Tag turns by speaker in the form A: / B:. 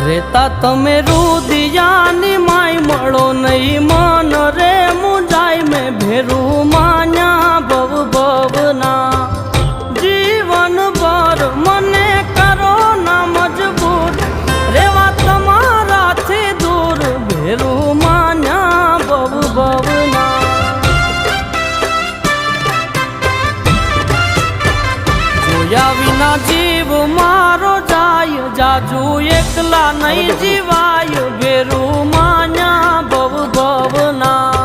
A: રેતા તમે રુદિયાની માય મળો નહીં મન રે મુંજાય મેં ભેરું માન્યા ભવ ભવના જીવન ભર મને કરો ના મજબૂર રેવા તમારાથી દૂર ભેરું માન્યા ભવ ભવના જોયા વિના જીવ મારો જાય જાજુ એકલા નહીં જીવાય ભેરું માન્યા ભવ ભવના